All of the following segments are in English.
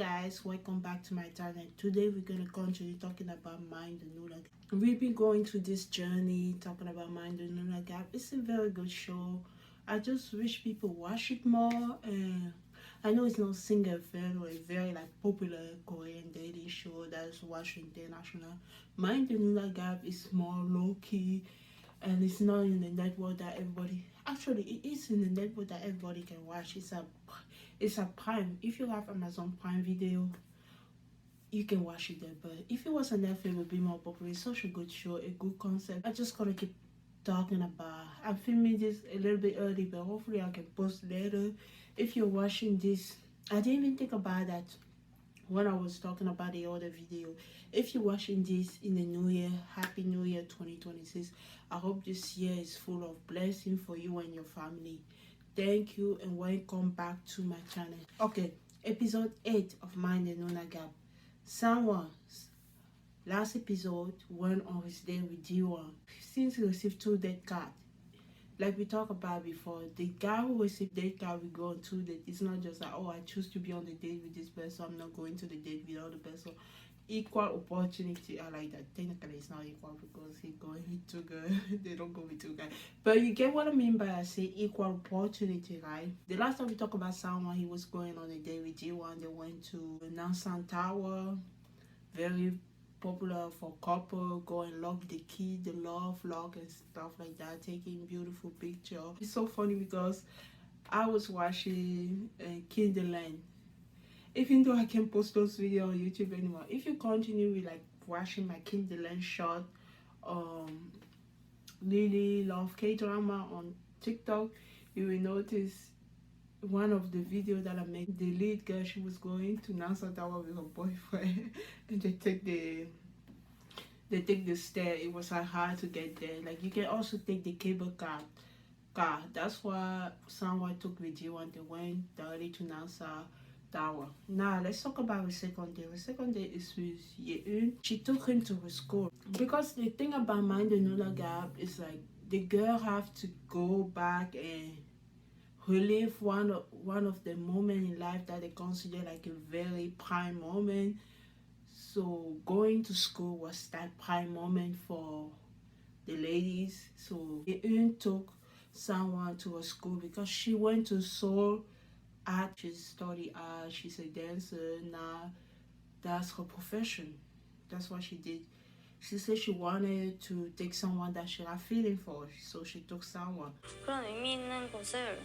guys, welcome back to my channel. Today we're going to continue talking about Mind the Noona Gap. We've been going through this journey talking about Mind the Noona Gap. It's a very good show. I just wish people watch it more. And I know it's not single fan or a very popular Korean dating show that is watched international. Mind the Noona Gap is more low key, and it's not in the network that everybody, actually it is in the network that everybody can watch. It's a Prime. If you have Amazon Prime Video, you can watch it there. But if it was on Netflix, it would be more popular. It's such a good show, a good concept. I just gotta keep talking about. I'm filming this a little bit early, but hopefully I can post later. If you're watching this, I didn't even think about that when I was talking about the other video. If you're watching this in the new year, happy new year 2026. I hope this year is full of blessing for you and your family. Thank you and welcome back to my channel. Okay, episode 8 of Mind the Noona Gap. Someone's last episode went on his day with D1. Since he received 2 dead cards, like we talked about before, the guy who received dead card will go on 2 dates. It's not just like, oh, I choose to be on the date with this person, I'm not going to the date with the other person. Equal opportunity. I like that. Technically it's not equal because he going with 2 girls. They don't go with 2 guys, but you get what I mean by I say equal opportunity, right? The last time we talked about someone, he was going on a date with G1. They went to Nansan Tower, very popular for couple, go and lock the key, the love lock and stuff like that, taking beautiful picture. It's so funny because I was watching Kinderland. Even though I can post those videos on YouTube anymore, if you continue with watching my Kinderland short, Lily Love K-drama on TikTok, you will notice one of the videos that I made, the lead girl, she was going to Nansa Tower with her boyfriend and they take the stair. It was hard to get there. Like, you can also take the cable car. That's why someone took with G1. They went directly to Nansa Tower. Now let's talk about the second day. The second day is with Yeun. She took him to her school because the thing about Mind the Noona Gap is like the girl have to go back and relive one of the moments in life that they consider like a very prime moment. So going to school was that prime moment for the ladies. So Yeun took someone to her school because she went to Seoul art. She studied art, she's a dancer. Now that's her profession, that's what she did. She said she wanted to take someone that she had feeling for, so she took someone. 그런 의미 있는 곳을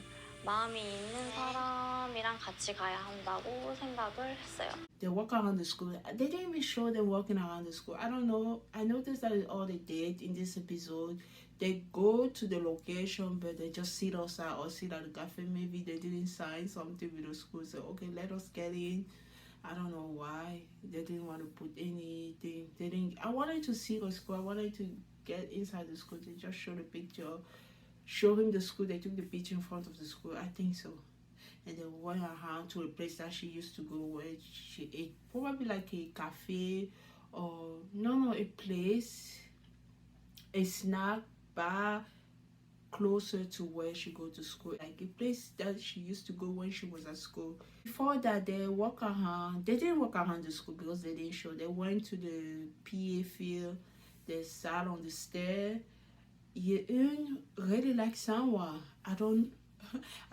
마음이 있는 사람이랑 같이 가야 한다고 생각을 했어요. They walk around the school. They didn't even show them walking around the school. I don't know. I noticed that all they did in this episode, they go to the location, but they just sit outside or sit at the cafe. Maybe they didn't sign something with the school. So, okay, let us get in. I don't know why. They didn't want to put anything. They didn't. I wanted to see the school. I wanted to get inside the school. They just showed a picture. Show him the school. They took the picture in front of the school. I think so. And they went around to a place that she used to go where she ate, probably like a cafe or no, a place, a snack bar closer to where she go to school, like a place that she used to go when she was at school. Before that, they walk around. They didn't walk around the school because they didn't show. They went to the PA field. They sat on the stair. Yeun really like someone. I don't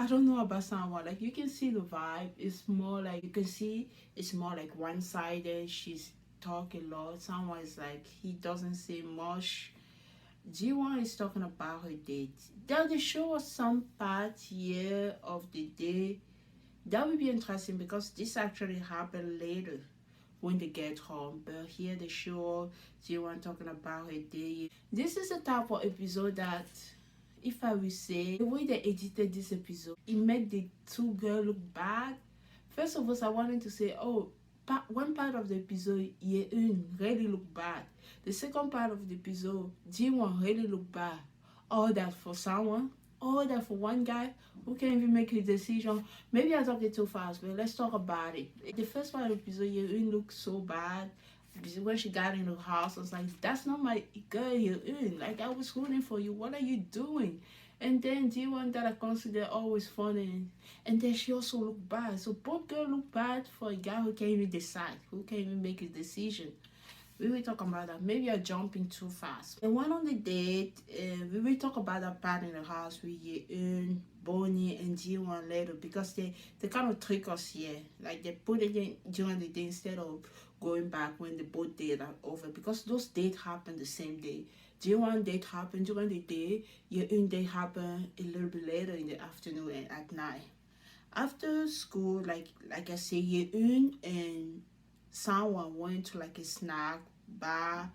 know about someone. Like, you can see the vibe. It's more like, you can see it's more like one-sided. She's talking a lot. Someone is like, he doesn't say much. G1 is talking about her date. Then they show us some part here of the day. That will be interesting because this actually happened later when they get home. But here they show G1 talking about her day. This is the type of episode that, if I will say, the way they edited this episode, it made the 2 girls look bad. First of all, I wanted to say, oh, one part of the episode, Yeun really looked bad. The second part of the episode, Ji-won really looked bad. All that for someone, all that for one guy who can't even make a decision. Maybe I talked it too fast, but let's talk about it. The first part of the episode, Yeun looked so bad. When she got in the house, I was like, that's not my girl, Yeun. Like, I was rooting for you. What are you doing? And then the one that I consider always funny, and then she also look bad. So both girls look bad for a guy who can't even decide, who can't even make a decision. We will talk about that. Maybe you're jumping too fast. And one on the date, we will talk about that part in the house with Yeun, Bonnie, and G1 later because they kind of trick us here. Like they put it in during the day instead of going back when the both dates are over because those dates happen the same day. G1 date happened during the day, Yeun date happened a little bit later in the afternoon and at night. After school, like I say, Yeun and someone went to like a snack bar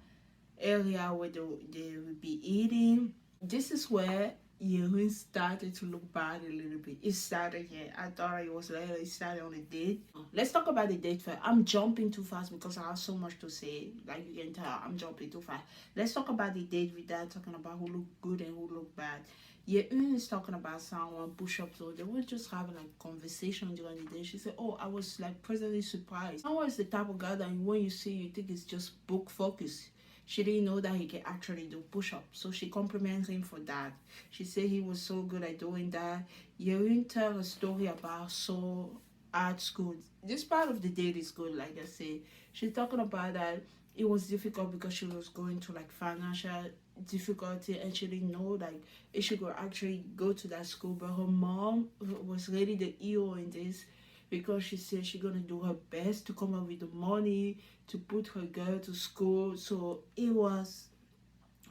area where they would be eating. This is where Yehun started to look bad a little bit. It started here. I thought it was later. It started on a date. Let's talk about the date first. I'm jumping too fast because I have so much to say. Like you can tell, I'm jumping too fast. Let's talk about the date without talking about who looked good and who looked bad. Yeun is talking about someone push-ups, so they were just having like conversation during the day. She said, "Oh, I was like pleasantly surprised." Someone is the type of guy that when you see, you think it's just book focus. She didn't know that he can actually do push-ups, so she compliments him for that. She said he was so good at doing that. Yeun tell a story about so art school. This part of the date is good, like I said. She's talking about that it was difficult because she was going to like financial difficulty and she didn't know like if she could actually go to that school, but her mom was really the hero in this because she said she's gonna do her best to come up with the money to put her girl to school. So it was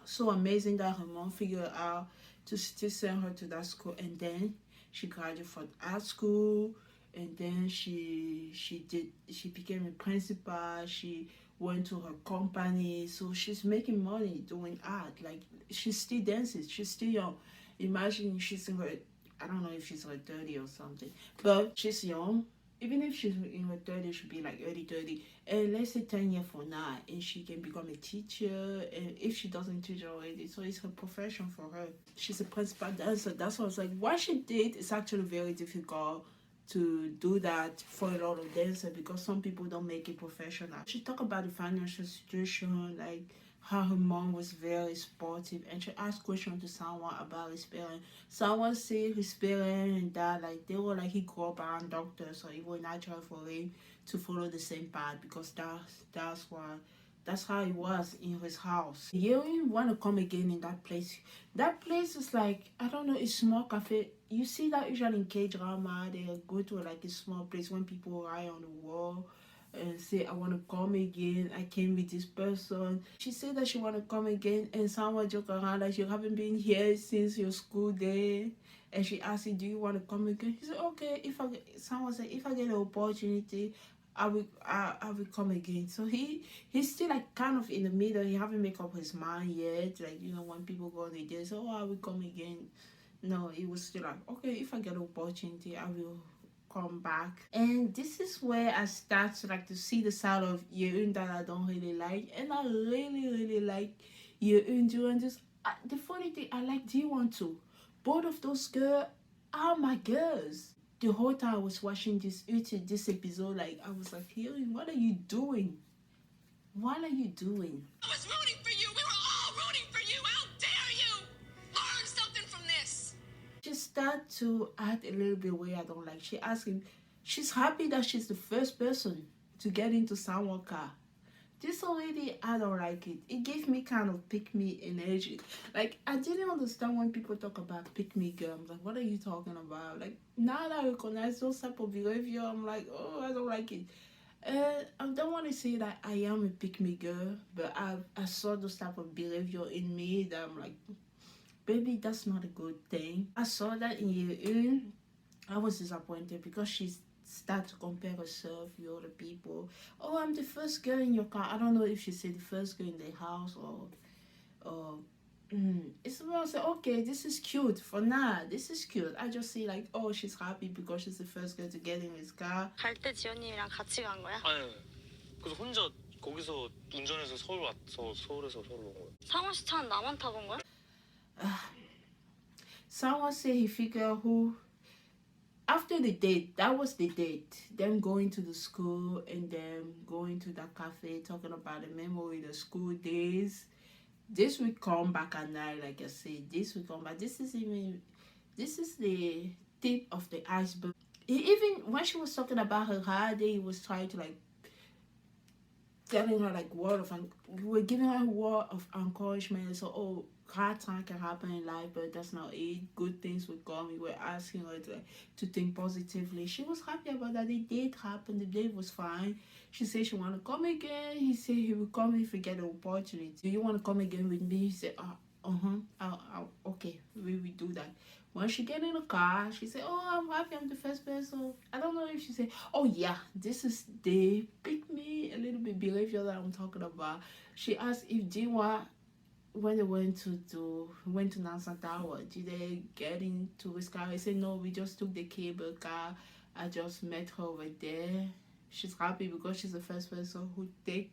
so amazing that her mom figured out to still send her to that school, and then she graduated from art school, and then she became a principal. She went to her company, so she's making money doing art. Like she still dances, she's still young. Imagine she's in her, I don't know if she's her 30 or something, but she's young. Even if she's in her 30s, she'll be like early 30. And let's say 10 years from now, and she can become a teacher. And if she doesn't teach already, so it's her profession for her. She's a principal dancer. That's why I was like, what she did is actually very difficult to do that for a lot of dancers because some people don't make it professional. She talked about the financial situation, like how her mom was very supportive, and she asked questions to someone about his parents. Someone said his parents and dad, like they were like he grew up around doctors, so it was natural for him to follow the same path because that's how it was in his house. You don't want to come again in that place. That place is like, I don't know, a small cafe. You see that usually in K-drama, they go to like a small place when people write on the wall and say, I want to come again. I came with this person. She said that she want to come again, and someone joke around that you haven't been here since your school day. And she asked him, do you want to come again? He said, okay, someone said, if I get an opportunity, I will come again. So he's still like kind of in the middle. He haven't made up his mind yet. Like, you know, when people go on the day, so I will come again. No, it was still like, okay, if I get an opportunity, I will come back. And this is where I start to like to see the side of Yeun that I don't really like. And I really like Yeun doing this. The funny thing, I like D1 too. Both of those girls are my girls. The whole time I was watching this episode, like I was like, Yeun, what are you doing? What are you doing? I was rooting for you. We were all rooting for you. How dare you? Learn something from this. She start to act a little bit way I don't like. She asking, she's happy that she's the first person to get into someone's car. This already, I don't like it. It gave me kind of pick me energy. Like I didn't understand when people talk about pick me girl. I'm like, what are you talking about? Like now that I recognize those type of behavior, I'm like, oh, I don't like it. I don't want to say that I am a pick me girl, but I saw those type of behavior in me that I'm like, baby, that's not a good thing. I saw that in you. I was disappointed because she started to compare herself with other people. Oh, I'm the first girl in your car. I don't know if she said the first girl in the house or it's well, I say, okay, this is cute for now. This is cute. I just see like, oh, she's happy because she's the first girl to get in his car. 갈 때 지연님이랑 같이 간 거야? 아니, 그래서 혼자 거기서 운전해서 서울 왔어. 서울에서 서울 온 거야. 상원 씨 차는 나만 타본 거야? Someone say he figured who after the date, that was the date. Them going to the school and them going to that cafe, talking about the memory, the school days. This will come back at night, like I said. This will come back. This is the tip of the iceberg. Even when she was talking about her holiday, he was trying to like telling her like we were giving her a word of encouragement. So hard time can happen in life, but that's not it. Good things will come. We were asking her to think positively. She was happy about that. The date happened. The date was fine. She said she want to come again. He said he will come if we get the opportunity. Do you want to come again with me? He said, okay, we will do that. When she get in the car, she said, "Oh, I'm happy. I'm the first person." I don't know if she said, "Oh yeah, this is the pick me a little bit behavior that I'm talking about." She asked if Jiwa, when they went to Nansa Tower, did they get into his car? I said, "No, we just took the cable car. I just met her over there." She's happy because she's the first person who take.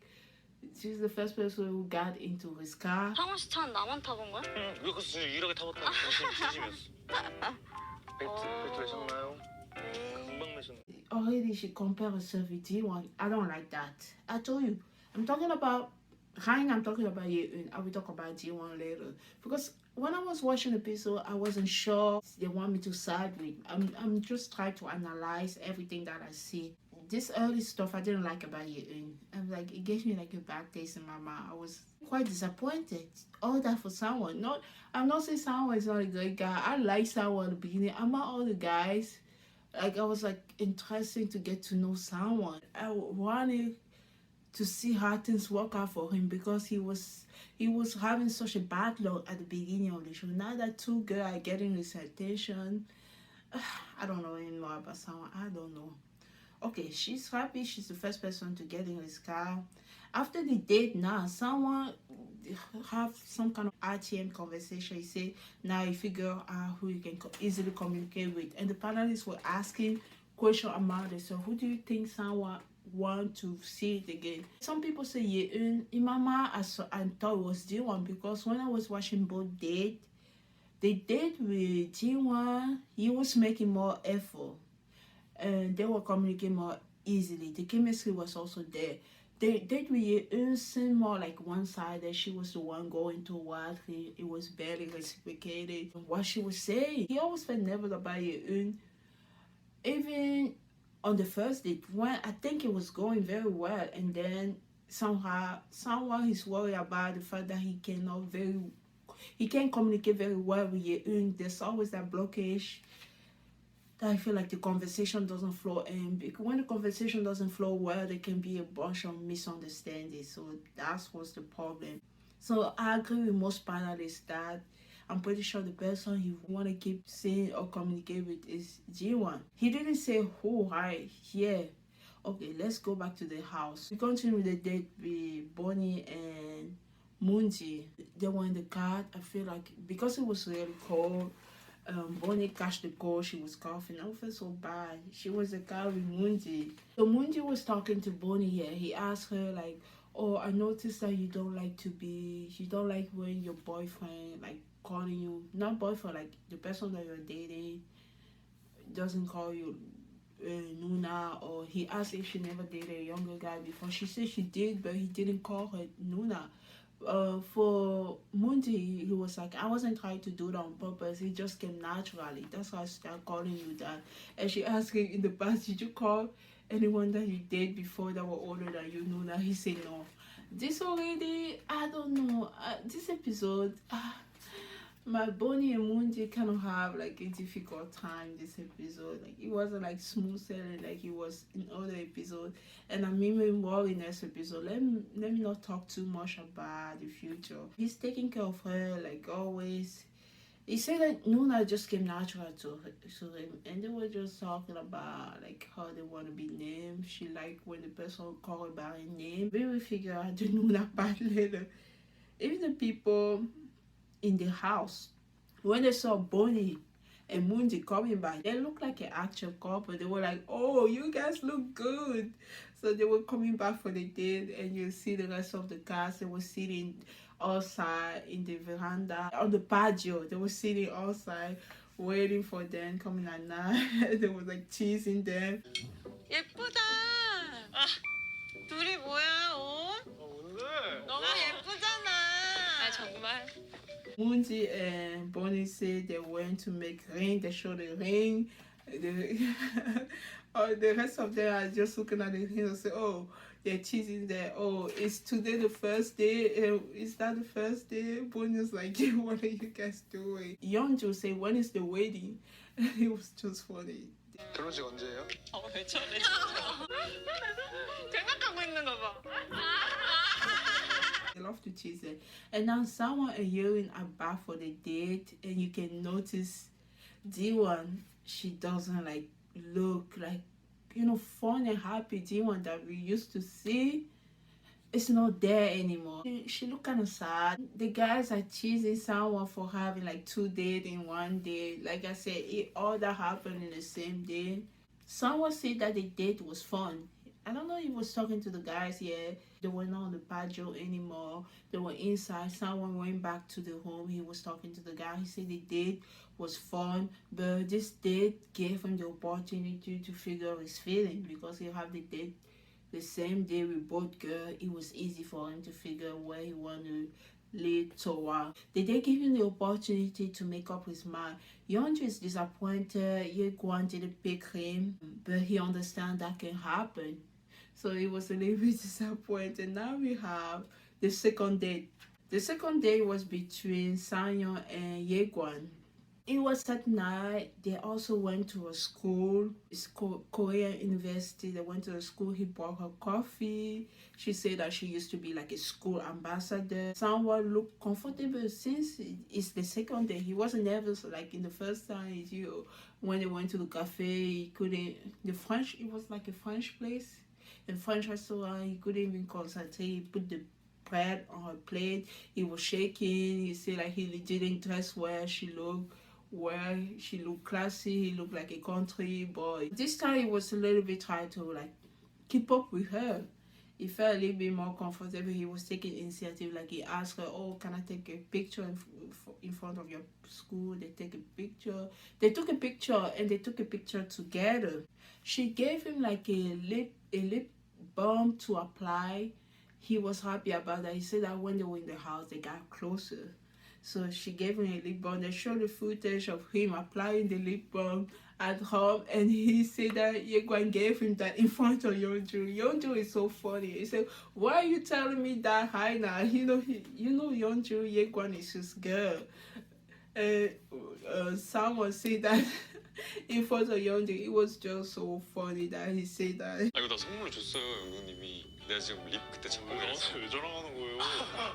She's the first person who got into his car. 상원 씨 차는 나만 타본 거야? 응, 여기서 진짜 유일하게 타봤다는 진심이었어. 벨트 매셨나요? 금방 매셨네. Already she compared herself with G1. I don't like that. I told you. I'm talking about Hein, I'm talking about Yeun. I will talk about G1 later. Because when I was watching the episode, I wasn't sure they want me to side with. I'm just trying to analyze everything that I see. This early stuff I didn't like about Yeun. I'm like, it gave me like a bad taste in my mouth. I was quite disappointed. All that for someone. I'm not saying someone is not a good guy. I like someone at the beginning. I'm not all the guys. Like I was like interested to get to know someone. I wanted to see how things work out for him because he was having such a bad luck at the beginning of the show. Now that two girls are getting his attention, I don't know anymore about someone. I don't know. Okay, she's happy. She's the first person to get in his car. After the date, now someone have some kind of RTM conversation. He say now you figure out who you can easily communicate with, and the panelists were asking question about it. So who do you think someone want to see it again? Some people say Yeun. In my mind, I thought it was Ji-won because when I was watching both date, the date with Ji-won, he was making more effort and they were communicating more easily. The chemistry was also there. They did Yeun seemed more like one-sided. She was the one going toward him. It was barely reciprocated. What she was saying, he always felt nervous about Yeun. Even on the first date, when I think it was going very well, and then someone is worried about the fact that he can't communicate very well with Yeun. There's always that blockage. I feel like the conversation doesn't flow, and when the conversation doesn't flow well, there can be a bunch of misunderstandings. So that's what's the problem. So I agree with most panelists that I'm pretty sure the person he want to keep seeing or communicate with is G1. He didn't say who, right? Yeah. Okay, let's go back to the house. We continue with the date with Bonnie and Moonji. They were in the car. I feel like because it was really cold, Bonnie catch the cold. She was coughing. I felt so bad. She was a car with Moonji. So Moonji was talking to Bonnie here. He asked her like, "Oh, I noticed that you don't like when your boyfriend like calling you, not boyfriend, like the person that you're dating doesn't call you Noona." Or he asked if she never dated a younger guy before. She said she did, but he didn't call her Noona. For Mundi, he was like, "I wasn't trying to do that on purpose. It just came naturally. That's why I started calling you that." And she asked him in the past, "Did you call anyone that you date before that were older than you know that?" He said no. This already, I don't know. This episode, my Bonnie and Mundi kind of have like a difficult time this episode. Like it wasn't like smooth sailing like it was in other episodes. And I'm even more in this episode. Let me not talk too much about the future. He's taking care of her like always. He said that Noona just came natural to him, and they were just talking about like how they want to be named. She like when the person call her by her name. We will figure out the Noona part later. Even the people in the house, when they saw Bonnie and Mundi coming back, they looked like an actual couple. They were like, "Oh, you guys look good." So they were coming back for the date, and you see the rest of the cast. They were sitting outside in the veranda on the patio. They were sitting outside waiting for them coming at night. They were like teasing them. 예쁘다. 둘이 뭐야 옷? 뭔데? 너무 예쁘잖아. 아 정말. Moonji and Bonnie said they went to make ring. They showed the ring. The, the rest of them are just looking at the ring and say, "Oh, they're teasing there. Oh, is today the first day? Is that the first day?" Bonnie's like, "What are you guys doing?" Yeonju say, "When is the wedding?" It was just funny. 결혼식 언제예요? 왜 저래 진짜. 생각하고 있는 거 봐. They love to tease it. And now someone and Yerin are back for the date, and you can notice D1, she doesn't like look like, fun and happy D1 that we used to see. It's not there anymore. She look kind of sad. The guys are teasing someone for having like 2 dates in 1 day. Like I said, all that happened in the same day. Someone said that the date was fun. I don't know if he was talking to the guys yet. They were not on the patio anymore. They were inside. Someone went back to the home. He was talking to the guy. He said the date was fun, but this date gave him the opportunity to figure out his feeling, because he had the date the same day with both girls. It was easy for him to figure out where he wanted to lead toward. Did they give him the opportunity to make up his mind? Yeonju is disappointed. Yeguan didn't pick him, but he understands that can happen. So he was a little bit disappointed. Now we have the second date. The second date was between Sanyeon and Yeguan. It was at night. They also went to a school. It's Korean University. They went to a school. He bought her coffee. She said that she used to be like a school ambassador. Someone looked comfortable since it's the second day. He wasn't nervous like in the first time. When they went to the cafe, he couldn't. It was like a French place, a French restaurant. He couldn't even concentrate. He put the bread on her plate. He was shaking. He said like he didn't dress well. She looked classy. He looked like a country boy. This time he was a little bit trying to like keep up with her. He felt a little bit more comfortable. He was taking initiative. Like he asked her, "Oh, can I take a picture in front of your school?" They take a picture. They took a picture, and they took a picture together. She gave him like a lip balm to apply. He was happy about that. He said that when they were in the house, they got closer. So she gave him a lip balm. They showed the footage of him applying the lip balm at home, and he said that Yeguan gave him that in front of Yeonju. Yeonju is so funny. He said, "Why are you telling me that, Haina? Yeonju, Yeguan is his girl." Someone said that in front of Yeonju. It was just so funny that he said that. 아 이거 나 선물로 줬어요, 영국님이. 내가 지금 립 그때 잠깐 나한테 왜 자랑하는 거예요? 미안해.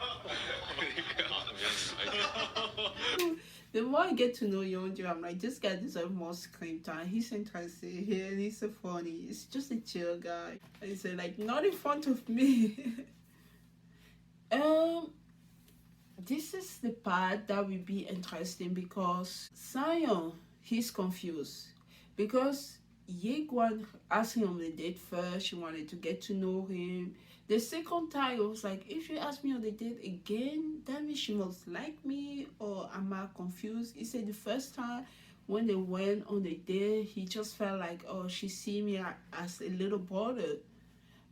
The more I get to know Yeonju, I'm like, this guy deserves more screen time. He's interesting here, and he's so funny. He's just a chill guy. And he said, like, not in front of me. This is the part that will be interesting, because Sanyeon, he's confused. Because Yeguan asked him on the date first. She wanted to get to know him. The second time, it was like, if you ask me on the date again, that means she must like me, or am I confused? He said the first time when they went on the date, he just felt like, oh, she see me as a little brother.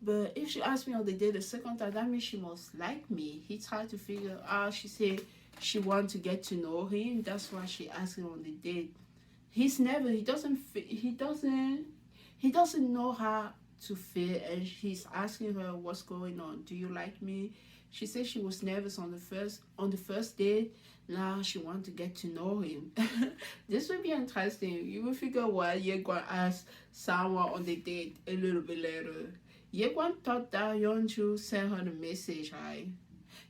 But if she asked me on the date the second time, that means she must like me. He tried to figure out. She said she wanted to get to know him. That's why she asked him on the date. He doesn't know how to feel, and he's asking her what's going on. Do you like me? She said she was nervous on the first date. Now she wants to get to know him. This will be interesting. You will figure why Yeguan asked someone on the date a little bit later. Yeguan thought that Yeonju sent her the message, right?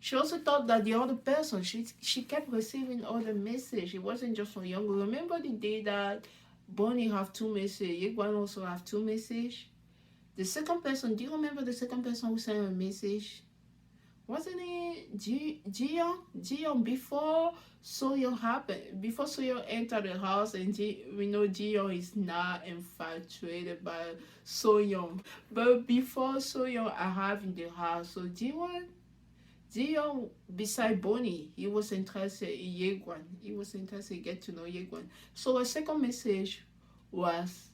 She also thought that the other person, she kept receiving other messages. It wasn't just from Yeonju. Remember the day that Bonnie have 2 messages, Yeguan also have 2 messages? The second person, do you remember the second person who sent a message? Wasn't it Jiyoung? Before Soyeon happened, before Soyeon entered the house, and we know Jiyoung is not infatuated by Soyeon. But before Soyeon arrived in the house, so Jiyoung, beside Bonnie, he was interested in Yeguan. He was interested to get to know Yeguan. So a second message was,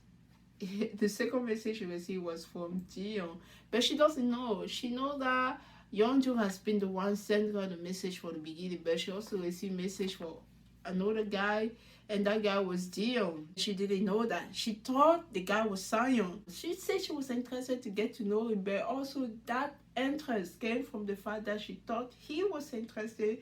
the second message she received was from Jiyoung. But she doesn't know. She knows that Yeonju has been the one sending her the message for the beginning, but she also received message for another guy, and that guy was Dion. She didn't know that. She thought the guy was Sion. She said she was interested to get to know him, but also that interest came from the fact that she thought he was interested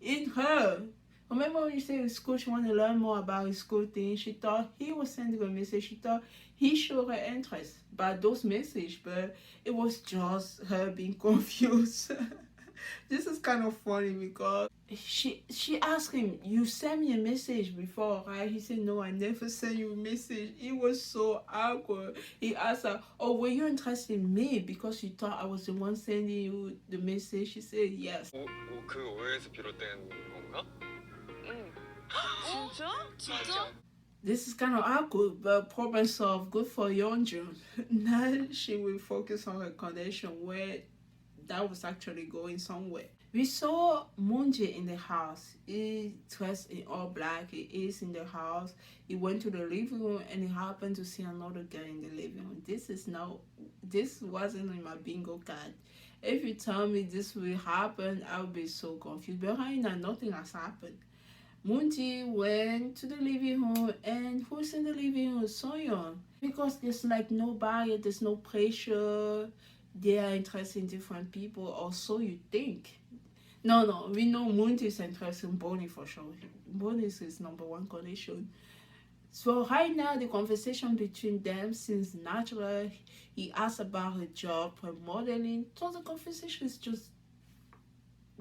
in her. Remember when you said in school she wanted to learn more about his school thing? She thought he was sending a message. She thought he showed her interest by those messages, but it was just her being confused. This is kind of funny because she asked him, "You sent me a message before, right?" He said, "No, I never sent you a message." It was so awkward. He asked her, "Oh, were you interested in me because you thought I was the one sending you the message?" She said, "Yes." 그 오해에서 비롯된 건가? 응. 진짜? 맞아. This is kind of awkward, but problem solved. Good for Yeonjun. Now she will focus on her connection where that was actually going somewhere. We saw Moonji in the house. He dressed in all black. He is in the house. He went to the living room and he happened to see another girl in the living room. This wasn't in my bingo card. If you tell me this will happen, I'll be so confused. But right now, nothing has happened. Moonji went to the living room, and who's in the living room? Soyeon. Because there's like no barrier, there's no pressure. They are interested in different people, or so you think. No, we know Moonji is interested in Bonnie for sure. Bonnie is his number one connection. So right now, the conversation between them seems natural. He asked about her job, her modeling. So the conversation is just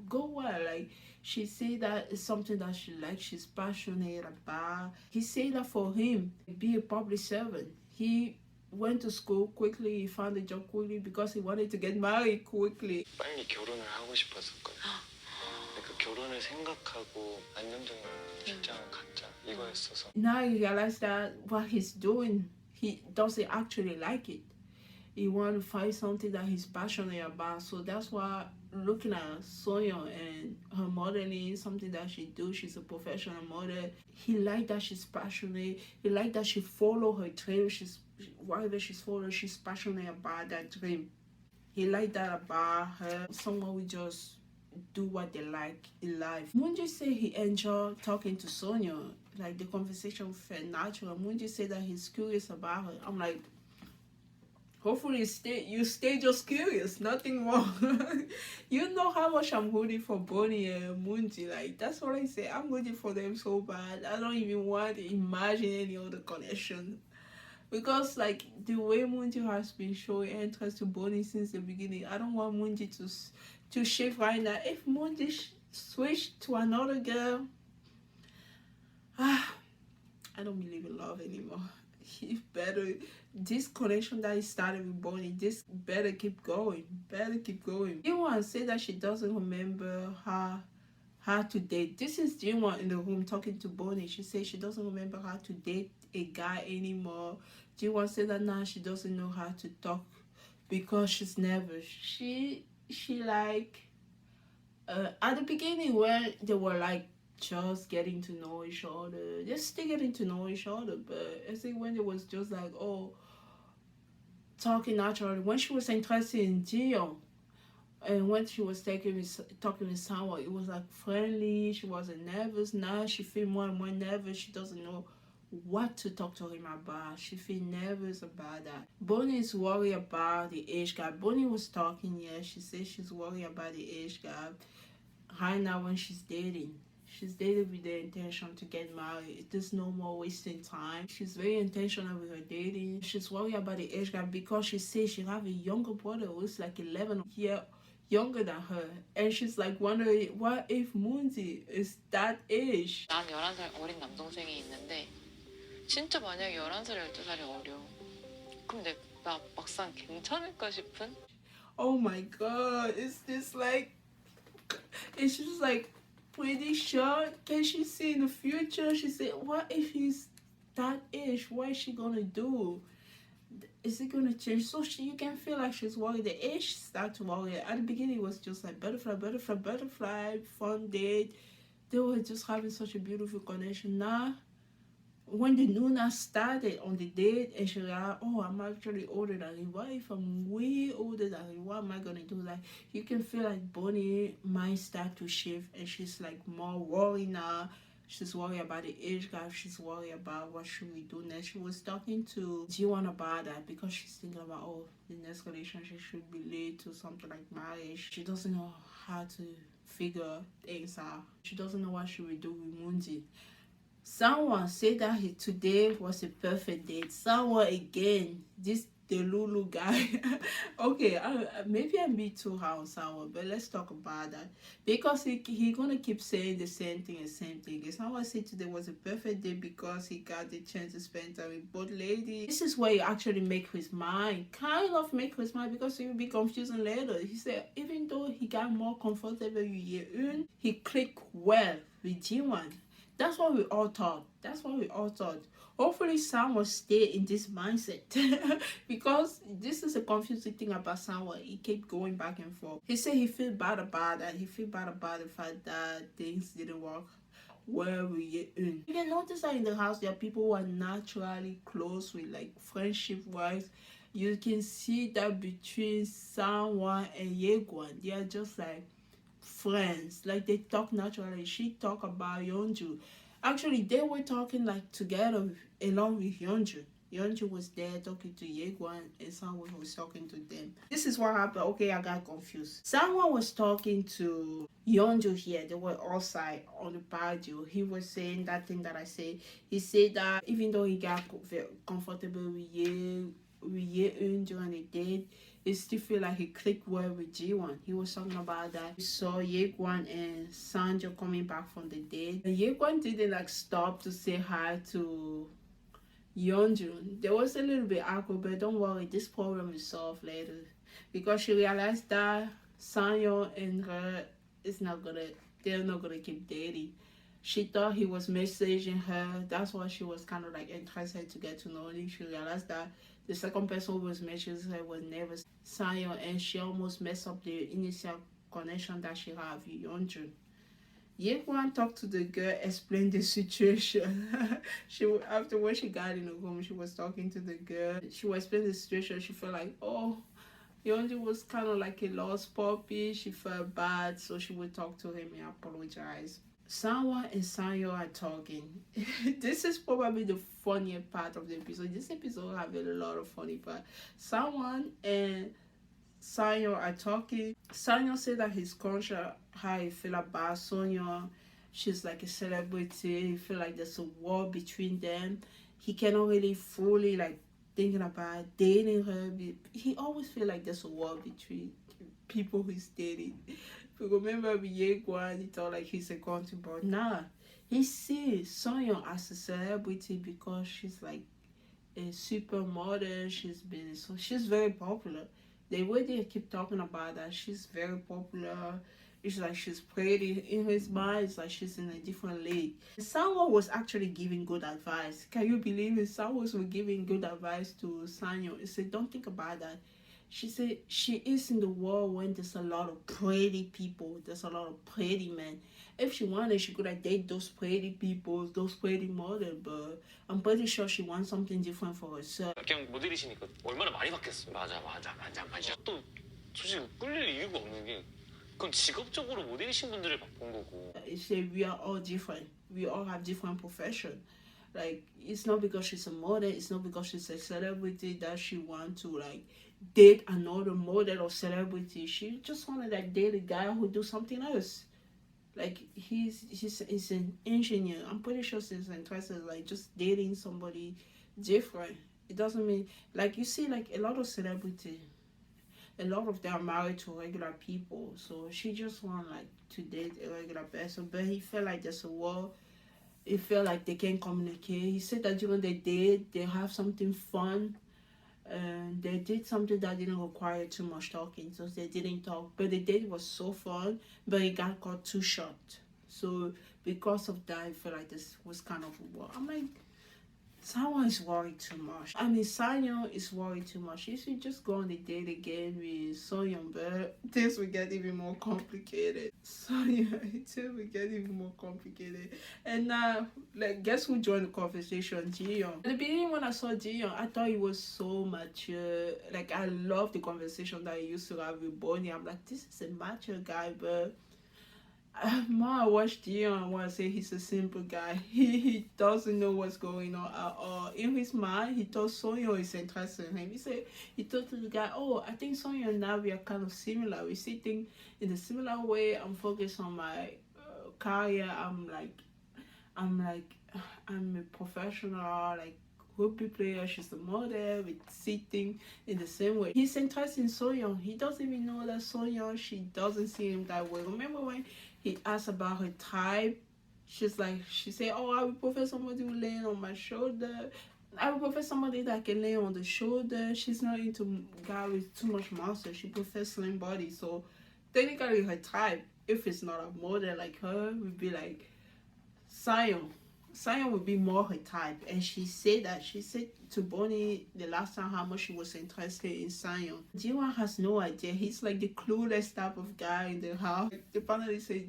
go well. Like, she said that it's something that she likes, she's passionate about. He said that for him, be a public servant. He went to school quickly, he found a job quickly because he wanted to get married quickly. 빨리 결혼을 하고 싶었었거든. 그 결혼을 생각하고 안정적인 직장을 갖자 이거였어서. Now he realized that what he's doing, he doesn't actually like it. He want to find something that he's passionate about. So that's why looking at Soyeon and her modeling, something that she do, she's a professional model. He like that she's passionate. He like that she follow her dream. Whatever she's following, she's passionate about that dream. He like that about her. Someone will just do what they like in life. Moonji said he enjoyed talking to Sonia. Like, the conversation felt natural. Moonji said that he's curious about her. I'm like, hopefully you stay just curious, nothing wrong. You know how much I'm rooting for Bonnie and Moonji. Like, that's what I say. I'm rooting for them so bad. I don't even want to imagine any other connection. Because, like, the way Moonji has been showing interest to Bonnie since the beginning, I don't want Moonji to shift right now. If Moonji switched to another girl, I don't believe in love anymore. He better, this connection that he started with Bonnie, this better keep going. Jiwon said that she doesn't remember how to date. This is Jiwon in the room talking to Bonnie. She said she doesn't remember how to date a guy anymore. Jiwon said that now she doesn't know how to talk because she's nervous. She like at the beginning when they were like just getting to know each other, they're still getting to know each other, but I think when it was just like, oh, talking naturally, when she was interested in Jiyoung and when she was talking with someone, it was like friendly, she wasn't nervous. Now she feel more and more nervous. She doesn't know what to talk to him about. She feel nervous about that. Bonnie is worried about the age gap. Bonnie was talking, yeah, she said she's worried about the age gap. Right now when she's dating with the intention to get married. There's no more wasting time. She's very intentional with her dating. She's worried about the age gap because she says she have a younger brother who's like 11 years younger than her. And she's like wondering, what if Moonji is that age? 난 11살 어린 남동생이 있는데 진짜 만약에 11살, 12살이 어려. 그럼 나 막상 괜찮을까 싶은? Oh my god, it's just like pretty sure. Can she see in the future? She said, what if he's that age? What is she gonna do? Is it gonna change? So you can feel like she's worried. The age starts to worry. At the beginning it was just like butterfly, fun date. They were just having such a beautiful connection. Now when the Noona started on the date and she realized, oh, I'm actually older than him. What if I'm way older than him? What am I gonna do? Like, you can feel like Bonnie mind start to shift and she's like more worried now. She's worried about the age gap. She's worried about what should we do next. She was talking to Jiwon about that because she's thinking about, oh, the next relationship should relate to something like marriage. She doesn't know how to figure things out. She doesn't know what she will do with Mundi. Someone said that today was a perfect date. Someone again, this the Lulu guy. Okay, maybe I'm being too hard on someone, but let's talk about that because he gonna keep saying the same thing and same thing. Someone said today was a perfect day because he got the chance to spend time with both ladies. This is where you actually make his mind, kind of make his mind, because he will be confusing later. He said even though he got more comfortable with Yeun, he clicked well with Jiwon. That's what we all thought. That's what we all thought. Hopefully, Sam will stay in this mindset because this is a confusing thing about Sam. He kept going back and forth. He said he feel bad about that. He feel bad about the fact that things didn't work well with Yeun. You can notice that in the house there are people who are naturally close with like friendship wise. You can see that between Sang-won and Yeguan, they are just like friends, like they talk naturally. She talk about Yeonju. Actually, they were talking like together along with Yeonju. Yeonju was there talking to Yeguan and someone was talking to them. This is what happened. Okay, I got confused. Someone was talking to Yeonju here. They were outside on the patio. He was saying that thing that I said. He said that even though he got very comfortable with Yeon during the date, he still feel like he clicked well with Jiwon. He was talking about that. He saw Yeguan and Sanjo coming back from the date. And Yeguan didn't like stop to say hi to Yeonjun. There was a little bit awkward, but don't worry, this problem is solved later. Because she realized that Sanyo and her is not gonna they're not gonna keep dating. She thought he was messaging her. That's why she was kind of like interested to get to know him. She realized that the second person who was messaging her was never Sanyo, and she almost messed up the initial connection that she had with Yeonjun. Yekwon talked to the girl, explained the situation. After when she got in the room, she was talking to the girl. She was explaining the situation. She felt like, oh, Yeonjun was kind of like a lost puppy. She felt bad, so she would talk to him and apologize. Sanwa and Sanyo are talking. This is probably the funnier part of the episode. This episode have a lot of funny part. Sanwan and Sanyo are talking. Sanyo said that he's conscious how he feel about Sonya. She's like a celebrity. He feel like there's a war between them. He cannot really fully like thinking about dating her. He always feel like there's a war between people he's dating. If you remember with Yeguan, he thought like he's a country, but nah. He sees Sonya as a celebrity because she's like a supermodel. She's very popular. The way they keep talking about that, she's very popular. It's like she's pretty. In his mind, it's like she's in a different league. Someone was actually giving good advice. Can you believe it? Someone was giving good advice to Sanyo. He said, don't think about that. She said she is in the world when there's a lot of pretty people, there's a lot of pretty men. If she wanted, she could have dated those pretty people, those pretty models, but I'm pretty sure she wants something different for herself. 그냥 모델이시니까 얼마나 많이 바뀌었어. 맞아. 또 솔직히 끌릴 이유가 없는 게 그건 직업적으로 모델이신 분들을 본 거고. She said we are all different. We all have different professions. Like, it's not because she's a model, it's not because she's a celebrity that she wants to like date another model or celebrity. She just wanted to like, date a guy who do something else. Like he's an engineer. I'm pretty sure she's interested like just dating somebody different. It doesn't mean like you see like a lot of celebrity, a lot of them are married to regular people. So she just want like to date a regular person. But he felt like there's a war. It felt like they can't communicate. He said that during the date they have something fun. And they did something that didn't require too much talking, so they didn't talk. But the date was so fun, but it got cut too short. So because of that, I feel like this was kind of a war. I'm like, someone is worried too much. I mean, Sanyo is worried too much. You should just go on a date again with Sonyeon, but things will get even more complicated. Sonya, it will get even more complicated. And Like, guess who joined the conversation? Jiyoung. At the beginning, when I saw Jiyoung, I thought he was so mature. Like, I love the conversation that he used to have with Bonnie. I'm like, this is a mature guy, but more I watch Jiyoung, I want to say he's a simple guy. He doesn't know what's going on at all. In his mind, he thought Sonyeon is interested in him. He thought to the guy, oh, I think Sonyeon and Navi are kind of similar. We see things in a similar way. I'm focused on my career. I'm a professional, like rugby player. She's a model. We see things in the same way. He's interested in Soyeon. He doesn't even know that Soyeon, she doesn't see him that way. Remember when he asked about her type? She said, oh, I would prefer somebody who lay on my shoulder. I would prefer somebody that can lay on the shoulder. She's not into guy with too much muscle. She prefers slim body. So technically her type, if it's not a model like her, would be like Sion. Sion would be more her type. And she said to Bonnie the last time how much she was interested in Sion. Jiwon has no idea. He's like the clueless type of guy in the house. The finally say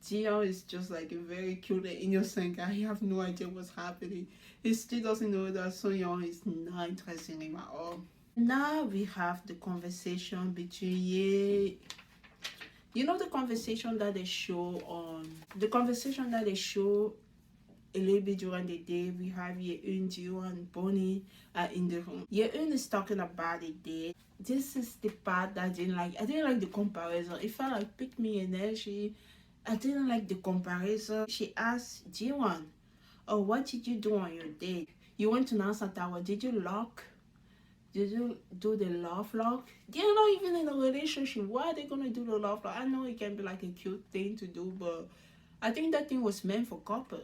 Jiwon is just like a very cute and innocent guy. He have no idea what's happening. He still doesn't know that Soyeon is not interested in him at all. Now we have the conversation between Ye. You know the conversation that they show a little bit during the day. We have Yeun, Jiwon, and Bonnie in the room. Yeun is talking about the day. This is the part that I didn't like. I didn't like the comparison. It felt like pick me energy. I didn't like the comparison. She asked Jiwon, oh, what did you do on your date? You went to Nasa Tower. Did you lock? Did you do the love lock? They're not even in a relationship. Why are they gonna do the love lock? I know it can be like a cute thing to do, but I think that thing was meant for couple.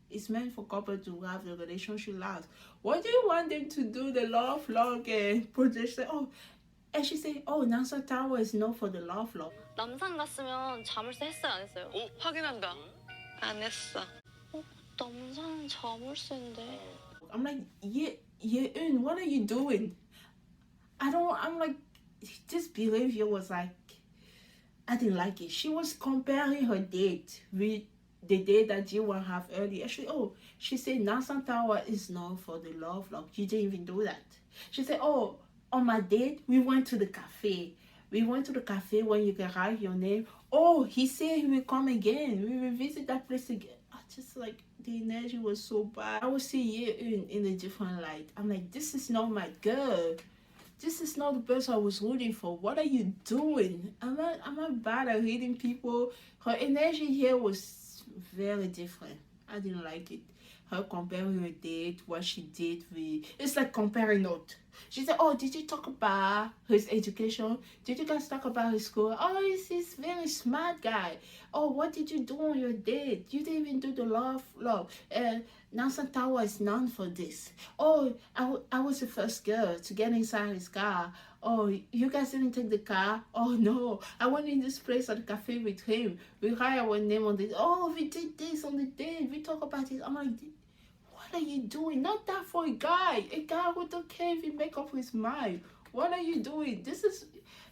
It's meant for couple to have the relationship last. Why do you want them to do the love lock and project? Oh, and she said, oh, Nasa Tower is known for the love lock. 남산 갔으면 자물쇠 했어요, 안 했어요? 어? 확인한다. 안 했어. 남산 자물쇠인데. I'm like, yeah, what are you doing? I'm like, this behavior was like, I didn't like it. She was comparing her date with the date that Jiwon have earlier. Actually, she said Nasan Tower is known for the love lock. You didn't even do that. She said, oh, on my date, we went to the cafe. We went to the cafe when you can write your name. Oh, he said he will come again. We will visit that place again. I just like, the energy was so bad. I would see Yeun in a different light. I'm like, this is not my girl. This is not the person I was rooting for. What are you doing? I'm not bad at reading people. Her energy here was very different. I didn't like it. Her comparing her date, what she did with... It's like comparing notes. She said, oh, did you talk about his education? Did you guys talk about his school? Oh, he's very smart guy. Oh, what did you do on your date? You didn't even do the love. Nelson Tower is known for this. Oh, I was the first girl to get inside his car. Oh, you guys didn't take the car? Oh, no. I went in this place at the cafe with him. We write our name on this. Oh, we did this on the date. We talk about it. I'm like, what are you doing? Not that for a guy. A guy who don't care if he make up his mind. What are you doing? This is...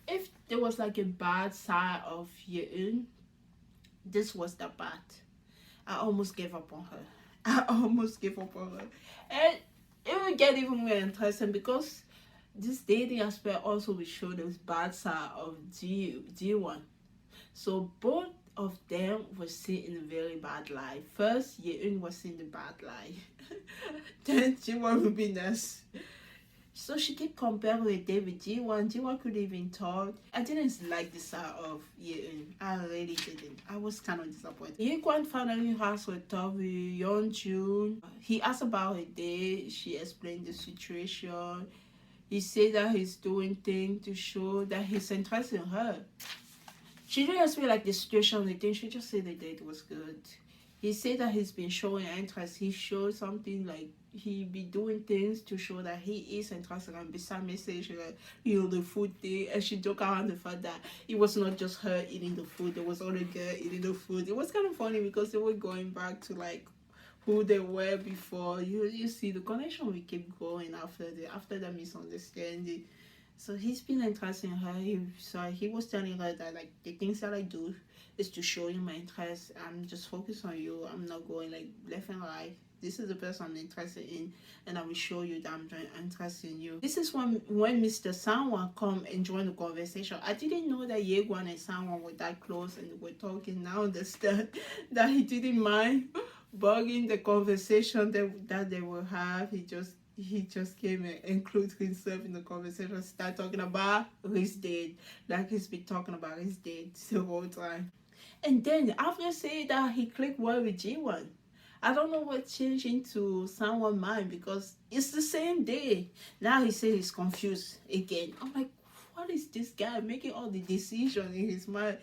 If there was like a bad side of Yeun, this was the bad. I almost gave up on her. And it will get even more interesting because this dating aspect also will show this bad side of G1. So both of them were seen in a very bad light. First, Yeun was seen in the bad light. Then G1 will be next. So she kept comparing with David G1. G1 couldn't even talk. I didn't like the side of Yeun. I really didn't. I was kind of disappointed. Yeun finally has her talk with Yeonjun. He asked about her day. She explained the situation. He said that he's doing things to show that he's interested in her. She didn't explain like the situation, the thing. She just said the date was good. He said that he's been showing interest. He showed something like he be doing things to show that he is interested. And beside message, like, the food thing. And she joked around the fact that it was not just her eating the food. There was other girl eating the food. It was kind of funny because they were going back to like who they were before. You see the connection we keep going after the misunderstanding. So he's been interested in her. He was telling her that like the things that I do is to show you my interest. I'm just focused on you. I'm not going like left and right. This is the person I'm interested in, and I will show you that I'm interested in you. This is when Mr. Sanwan come and join the conversation. I didn't know that Yeguan and Sanwan were that close and were talking. Now I understand that he didn't mind bugging the conversation that they will have. He just came and included himself in the conversation, start talking about his dad, like he's been talking about his dad the whole time. And then after saying that, he clicked word with G1. I don't know what changed into someone's mind because it's the same day. Now he said he's confused again. I'm like, what is this guy making all the decisions in his mind?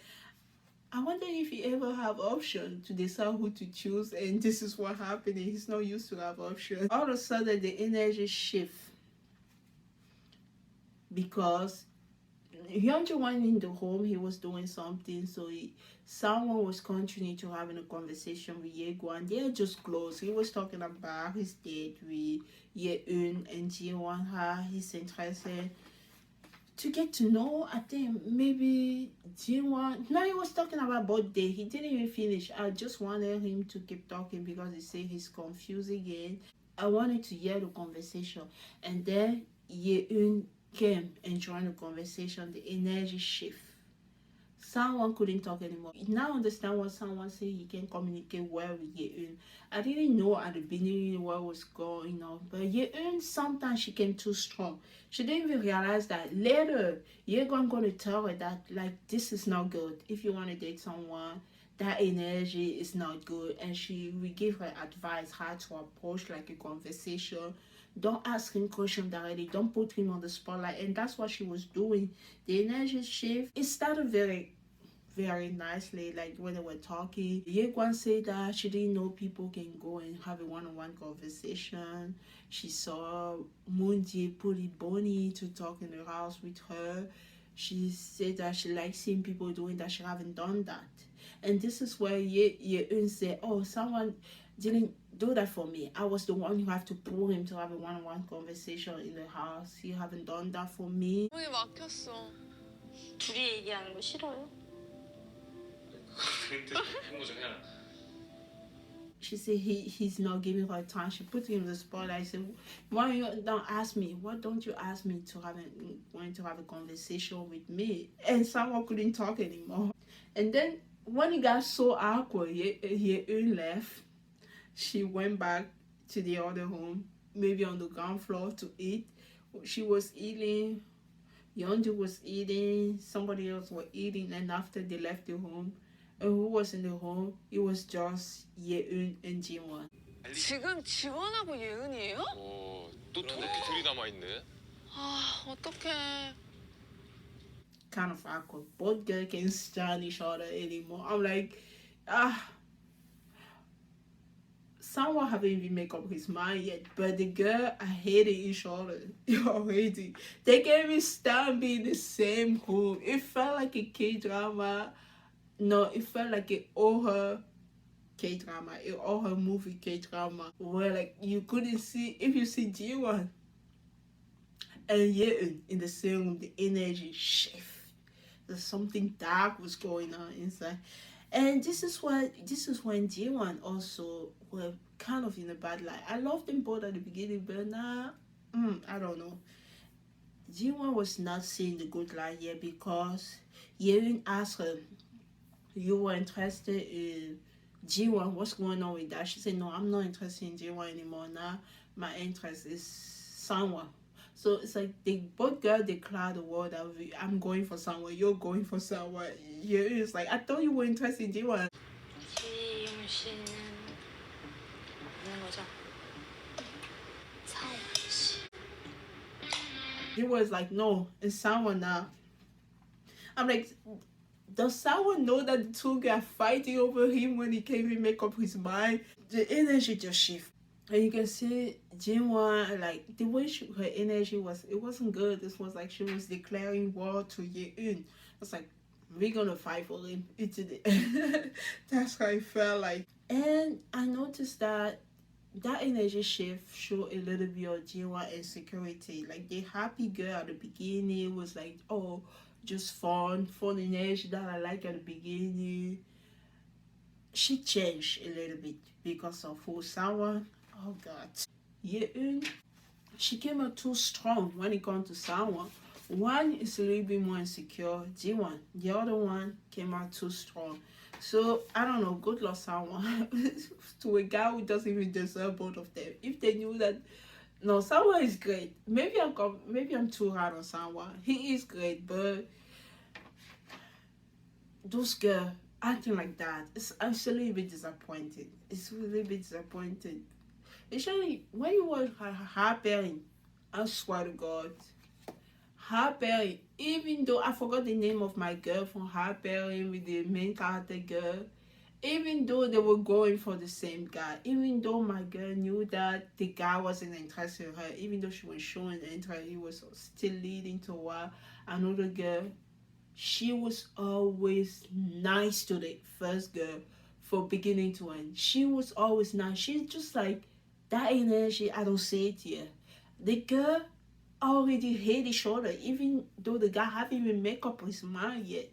I wonder if he ever have option to decide who to choose, and this is what happening. He's not used to have option. All of a sudden, the energy shift because Hyunjoo went in the home. He was doing something, so someone was continuing to having a conversation with Yeguan. They are just close. He was talking about his date with Yeun and Jiwon. He's interested to get to know. I think maybe Jiwon. No, he was talking about birthday. He didn't even finish. I just wanted him to keep talking because he said he's confused again. I wanted to hear the conversation, and then Yeun came and joined the conversation. The energy shift. Someone couldn't talk anymore. Now understand what someone said. He can communicate well with Yeun. I didn't know at the beginning what was going on, but Yeun sometimes she came too strong. She didn't even realize that later Yeun gonna tell her that like this is not good. If you want to date someone, that energy is not good, and she will give her advice how to approach like a conversation. Don't ask him questions directly. Don't put him on the spotlight, and that's what she was doing. The energy shift. It started very nicely, like when they were talking. Yeguan said that she didn't know people can go and have a one-on-one conversation. She saw Moonji put it Bonnie to talk in the house with her. She said that she likes seeing people doing that. She haven't done that. And this is where Yeun said, oh, someone didn't do that for me. I was the one who have to pull him to have a one-on-one conversation in the house. He haven't done that for me. 형이 막혔어. 둘이 얘기하는 거 싫어요? 근데 그런 거죠 그냥. She said he's not giving her time. She put him in the spotlight. I said, why you don't ask me? Why don't you ask me to have a conversation with me? And someone couldn't talk anymore. And then when it got so awkward, Yeun left. She went back to the other home, maybe on the ground floor to eat. She was eating. Yeonju was eating. Somebody else was eating. And after they left the home, and who was in the home? It was just Yeun and Jiwon. 지금 지원하고 예은이에요? 또 둘이 남아있네. 아, 어떡해. Kind of awkward. Both girls can't stand each other anymore. I'm like, someone haven't even made up his mind yet, but the girl are hating each other already. They can't even stand being in the same home. It felt like a K-drama. No, it felt like an horror K-drama, an horror movie K-drama, where like you couldn't see, if you see Jiwon and Yeun in the same room, the energy shift. There's something dark was going on inside. And this is when Jiwon also were kind of in a bad light. I loved them both at the beginning, but now, I don't know. Jiwon was not seeing the good light yet because Yeun asked her, you were interested in Jiwon, what's going on with that? She said, no, I'm not interested in Jiwon anymore. Now my interest is someone. So it's like they both girls declare the word that I'm going for someone, you're going for someone. It's like, I thought you were interested in Jiwon. 지용 씨는 없는 거죠? 사원 씨. He was like, no, it's someone now. I'm like, does someone know that the two guys fighting over him when he can't even make up his mind? The energy just shift. And you can see Jinwon, like the way her energy was, it wasn't good. This was like she was declaring war to Yeun. It's like, we're gonna fight for him. That's how I felt like. And I noticed that that energy shift show a little bit of genuine insecurity. Like the happy girl at the beginning was like, oh, just fun energy that I like at the beginning. She changed a little bit because of who someone. Oh God. Yeah, she came out too strong when it comes to someone. One is a little bit more insecure, G1. The other one came out too strong. So I don't know, good luck someone to a guy who doesn't even deserve both of them. If they knew that no, someone is great. Maybe I'm too hard on someone. He is great, but those girls acting like that, I'm still a little bit disappointed. It's really a bit disappointed. Especially when you watch her pairing, I swear to God, her pairing, even though I forgot the name of my girl from her pairing with the main character girl, even though they were going for the same guy, even though my girl knew that the guy wasn't interested in her, even though she was showing interest, he was still leading to another girl. She was always nice to the first girl from beginning to end. She was always nice. She's just like that energy. I don't see it here. The girl already hate each other, even though the guy haven't even make up his mind yet.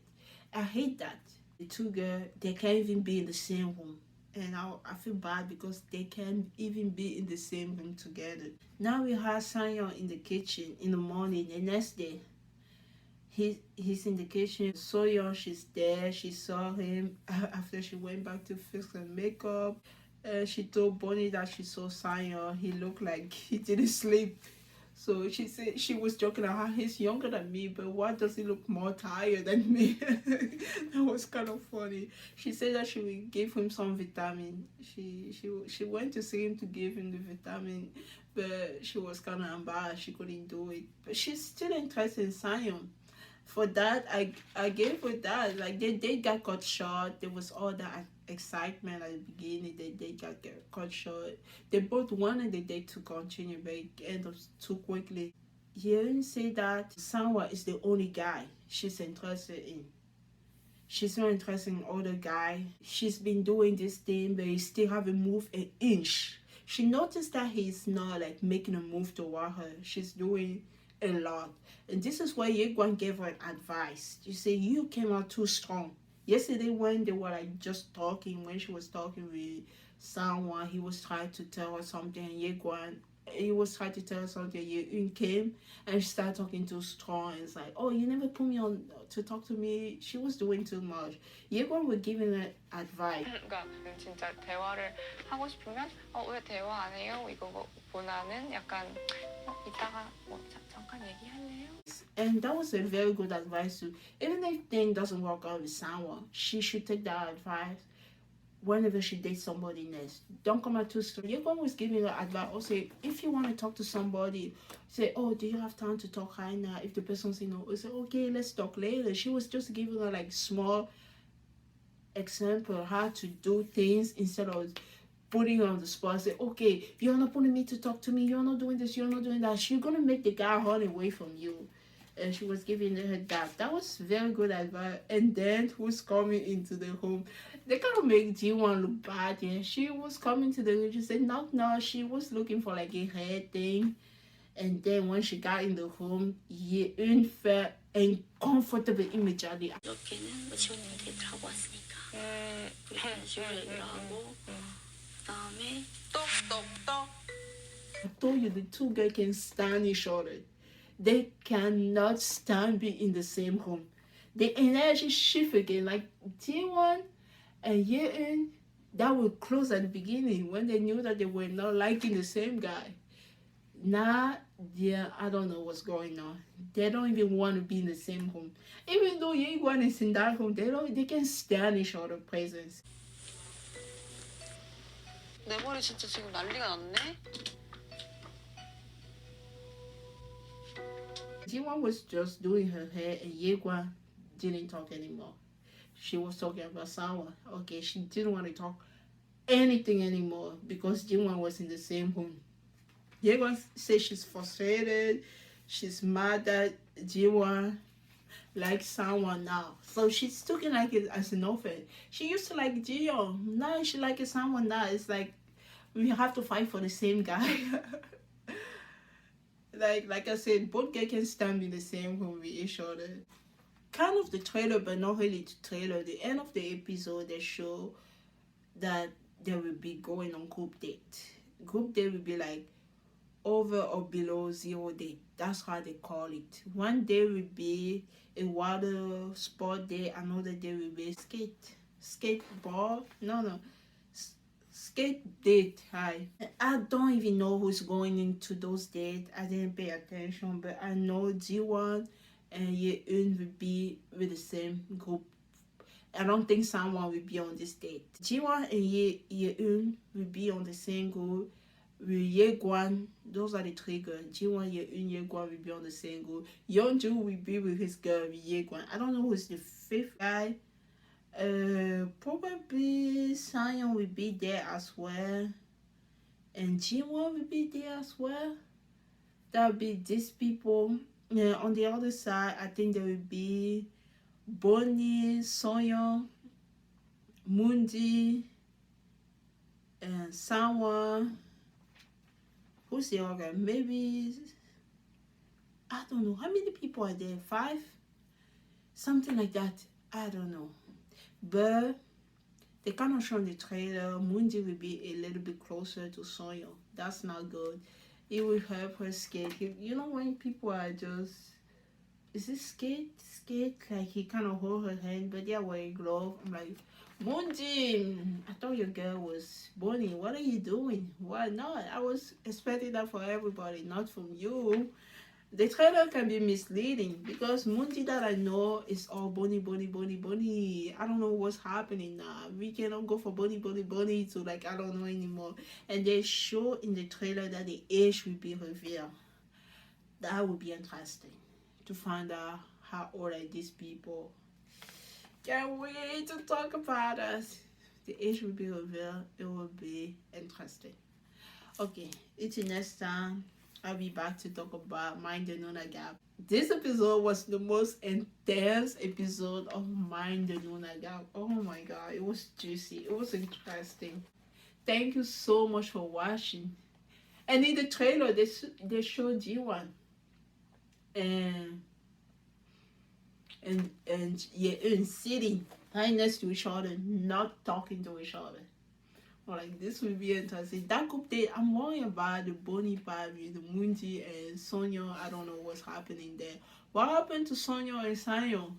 I hate that. The two girls, they can't even be in the same room. And I feel bad because they can't even be in the same room together. Now we have Sanyo in the kitchen in the morning. The next day, he's in the kitchen. So young, she's there. She saw him after she went back to fix her makeup. She told Bonnie that she saw Sanyo. He looked like he didn't sleep. So she said she was joking about he's younger than me, but why does he look more tired than me? That was kind of funny. She said that she would give him some vitamin. She went to see him to give him the vitamin, but she was kind of embarrassed. She couldn't do it. But she's still interested in Sion. For that, I gave her that. Like they got cut short. There was all that excitement at the beginning. They got cut short. They both wanted the date to continue, but it ended up too quickly. You didn't say that Sanwa is the only guy she's interested in. She's not interested in other guy. She's been doing this thing, but he still haven't moved an inch. She noticed that he's not like making a move toward her. She's doing a lot. And this is why Yeguan gave her advice. You say you came out too strong. Yesterday when they were like just talking, when she was talking with someone, he was trying to tell her something, and Yeguan he was trying to tell her something. Yun came and she started talking too strong. And it's like, oh, you never put me on to talk to me. She was doing too much. Yeguan was giving her advice. 그러니까 진짜 대화를 하고 싶으면 왜 대화 안 해요? 이거보다는 약간 이따가 잠깐 얘기할래요? And that was a very good advice too. Even if thing doesn't work out with someone, she should take that advice whenever she dates somebody next. Don't come out too strong. You're always giving her advice. Also, if you want to talk to somebody, say, oh, do you have time to talk right now? If the person say no, say, okay, let's talk later. She was just giving her like small example how to do things instead of putting her on the spot. Say, okay, you're not putting me to talk to me. You're not doing this. You're not doing that. She's gonna make the guy run away from you. And she was giving her that. That was very good advice. And then who's coming into the home? They kind of make G1 look bad. Yeah, she was coming to the room. She said, knock, knock. She was looking for like a hair thing. And then when she got in the home, Yeun felt uncomfortable immediately. 이렇게는 뭐 지원님이 데이트를 하고 왔으니까 우리 그런 식으로 얘기를 하고 그다음에 똑똑똑. I told you the two guys can stand each other. They cannot stand being in the same home. The energy shift again. Like T1 and Yeun, that were close at the beginning when they knew that they were not liking the same guy. Now, yeah, I don't know what's going on. They don't even want to be in the same home. Even though Yeguan is in that home, they can stand each other's presence. 내 머리 진짜 지금 난리가 났네. Jiwan was just doing her hair and Yeguan didn't talk anymore. She was talking about someone. Okay, she didn't want to talk anything anymore because Jiwan was in the same home. Yeguan says she's frustrated. She's mad that Jiwan likes someone now. So she's taking like it as an offense. She used to like Jiyoung. Now she likes someone now. It's like we have to fight for the same guy. like I said, both guys can stand in the same room with each other. Kind of the trailer, but not really the trailer. The end of the episode, they show that they will be going on group date. Group date will be like over or below 0 date. That's how they call it. One day will be a water sport day, another day will be skateball. No, skate date. Hi. I don't even know who's going into those dates. I didn't pay attention, but I know G1 and Yeun will be with the same group. I don't think someone will be on this date. G1 and Yeun will be on the same group with Yeguan. Those are the three girls. G1, Yeun, Yeguan will be on the same group. Yeonju will be with his girl with Yeguan. I don't know who's the fifth guy. Probably Sanyeon will be there as well. And G1 will be there as well. That'll be these people. On the other side, I think there will be Bonnie, Soyeon, Mundi, and someone. Who's the other guy? Maybe, I don't know. How many people are there? 5? Something like that. I don't know. But they kind of show in the trailer, Mundi will be a little bit closer to Soyeon. That's not good. It will help her skate. You know when people are just, is it skate? Like he kind of hold her hand, but they're wearing gloves. I'm like, Mundi, I thought your girl was Bonnie. What are you doing? Why not? I was expecting that for everybody, not from you. The trailer can be misleading because Mundi that I know is all Bonnie. I don't know what's happening now. We cannot go for Bonnie to like, I don't know anymore. And they show in the trailer that the age will be revealed. That would be interesting to find out how old are these people. Can't wait to talk about us. The age will be revealed. It will be interesting. Okay, until next time. I'll be back to talk about Mind the Noona Gap. This episode was the most intense episode of Mind the Noona Gap. Oh my god, it was juicy. It was interesting. Thank you so much for watching. And in the trailer, they showed G1 and Yeun sitting right next to each other, not talking to each other. Like, this will be interesting. That group date, I'm worried about the Bonnie part with the Mundi and Soyeon. I don't know what's happening there. What happened to Soyeon and Sanyeon?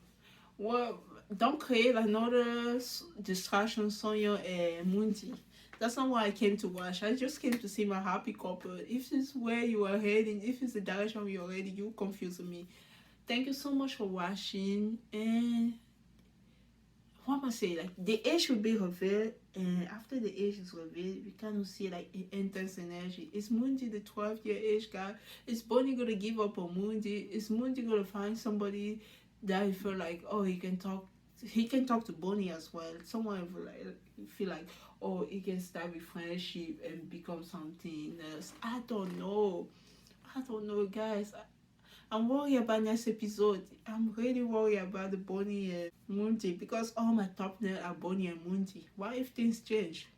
Well, don't create another distraction, Soyeon and Mundi. That's not why I came to watch. I just came to see my happy couple. If it's where you are heading, if it's the direction you are heading, you confuse me. Thank you so much for watching. And what am I saying? Like, the age will be revealed, and after the age is revealed, we kind of see like intense energy. Is Mundi the 12-year age guy? Is Bonnie gonna give up on Mundi? Is Mundi gonna find somebody that he feel like, oh, he can talk to Bonnie as well? Someone will like feel like, oh, he can start with friendship and become something else. I don't know, guys. I'm worried about next episode. I'm really worried about the Bonnie and Mundi because all my top nails are Bonnie and Mundi. What if things change?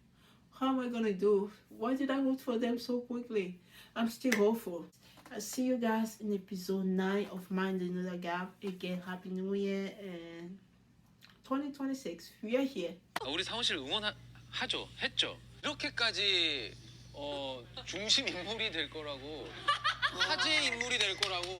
How am I gonna do? Why did I vote for them so quickly? I'm still hopeful. I'll see you guys in episode 9 of Mind the Noona Gap. Again, Happy New Year and 2026. We are here. 우리 상훈 씨를 했죠. 이렇게까지 중심 인물이 될 거라고, 화제 인물이 될 거라고.